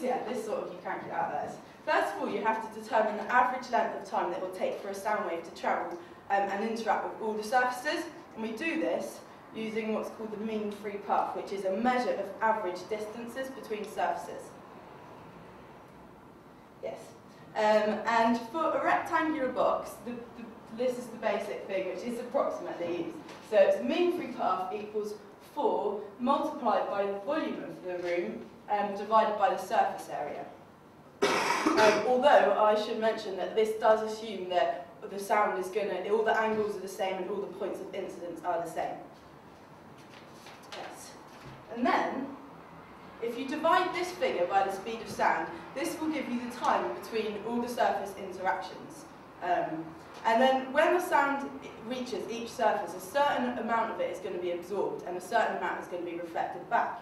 this sort of, you can't get out there. First of all, you have to determine the average length of time that it will take for a sound wave to travel and interact with all the surfaces. And we do this using what's called the mean free path, which is a measure of average distances between surfaces. Yes. And for a rectangular box, this is the basic thing, which is approximately used. So it's mean free path equals 4 multiplied by the volume of the room divided by the surface area. Although I should mention that this does assume that the sound is going to, all the angles are the same and all the points of incidence are the same. Yes. And then, if you divide this figure by the speed of sound, this will give you the time between all the surface interactions. And then when the sound reaches each surface, a certain amount of it is going to be absorbed and a certain amount is going to be reflected back.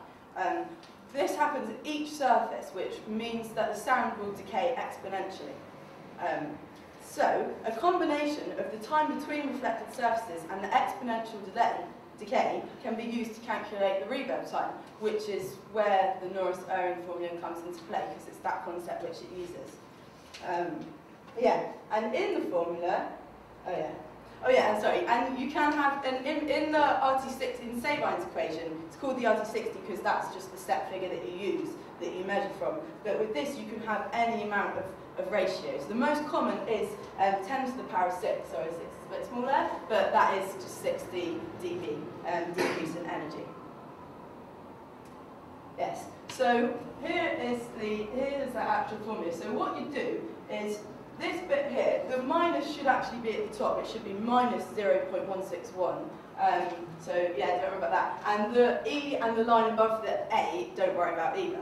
This happens at each surface, which means that the sound will decay exponentially. So, a combination of the time between reflected surfaces and the exponential decay can be used to calculate the reverb time, which is where the Aural formula comes into play, because it's that concept which it uses. And in the formula, and you can have, in the RT60, in Sabine's equation, it's called the RT60 because that's just the set figure that you use, that you measure from. But with this, you can have any amount of ratios. The most common is 10 to the power of 6, sorry, 6 is a bit smaller, but that is just 60 dB decrease in energy. Yes, so here's the actual formula. So what you do is, this bit here, the minus should actually be at the top. It should be minus 0.161. So yeah, don't worry about that. And the E and the line above the A, don't worry about either.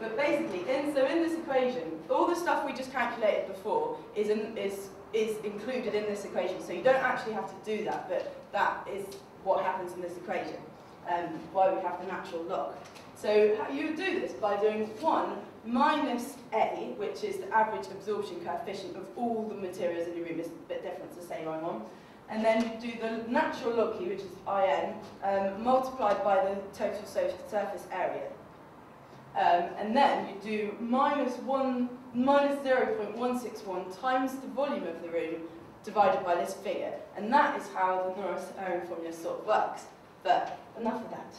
But basically, in this equation, all the stuff we just calculated before is included in this equation. So you don't actually have to do that, but that is what happens in this equation. Why we have the natural log. So you would do this by doing 1 minus A, which is the average absorption coefficient of all the materials in your room. It's a bit different to say line 1. And then you do the natural log key, which is IN, multiplied by the total surface area. And then you do minus 0.161 times the volume of the room divided by this figure. And that is how the Aural formula sort of works. But enough of that.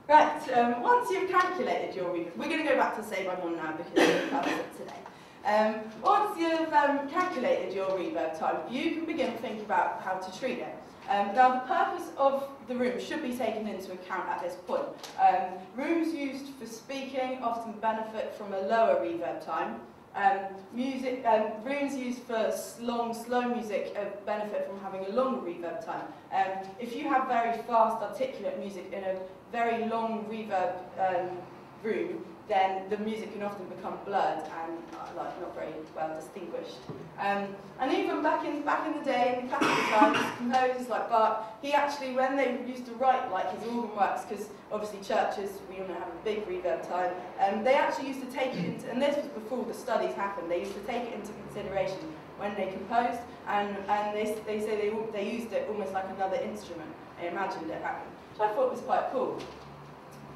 Right, once you've calculated your reverb, we're going to go back to Sabine 1 now because that's it today. Once you've calculated your reverb time, you can begin thinking about how to treat it. Now, the purpose of the room should be taken into account at this point. Rooms used for speaking often benefit from a lower reverb time. Rooms used for slow music benefit from having a long reverb time. If you have very fast, articulate music in a very long reverb room, then the music can often become blurred and not very well distinguished. And even back in the day, in the classical times, composers like Bach, he actually, when they used to write his organ works, because obviously churches, we all know, have a big reverb time, they actually used to take it into, and this was before the studies happened, they used to take it into consideration when they composed, and they say they used it almost like another instrument. They imagined it happened, which I thought was quite cool.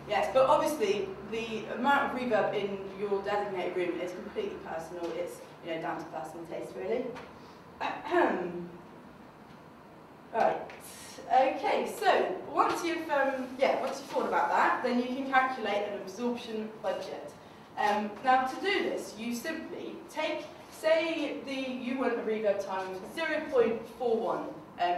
Yes, but obviously the amount of reverb in your designated room is completely personal. It's down to personal taste, really. Right. Okay. So once you've thought about that, then you can calculate an absorption budget. Now to do this, you simply take, say you want a reverb time of 0.41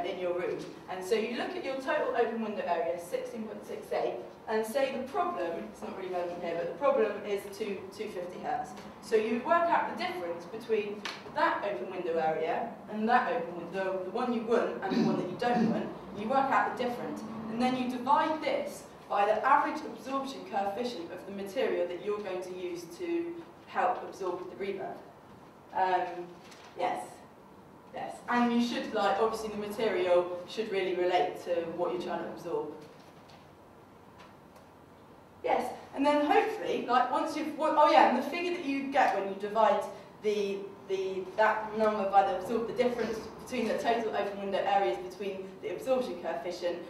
in your room, and so you look at your total open window area, 16.68. And say the problem, it's not really relevant here, but the problem is 250 Hz. So you would work out the difference between that open window area and that open window, the one you want and the one that you don't want. You work out the difference, and then you divide this by the average absorption coefficient of the material that you're going to use to help absorb the reverb. Yes. And you should, obviously the material should really relate to what you're trying to absorb. Yes, and then hopefully, once you've, and the figure that you get when you divide that number by the difference between the total open window areas between the absorption coefficient,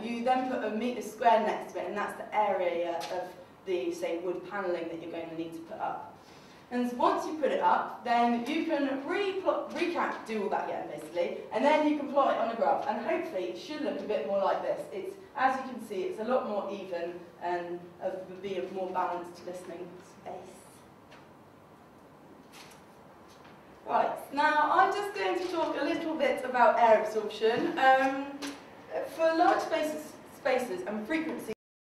you then put a metre squared next to it, and that's the area the, say, wood panelling that you're going to need to put up. And once you put it up, then you can do all that again, basically, and then you can plot it on a graph, and hopefully it should look a bit more like this. It's, as you can see, it's a lot more even and would be a more balanced listening space. Right, now I'm just going to talk a little bit about air absorption. For large spaces and frequency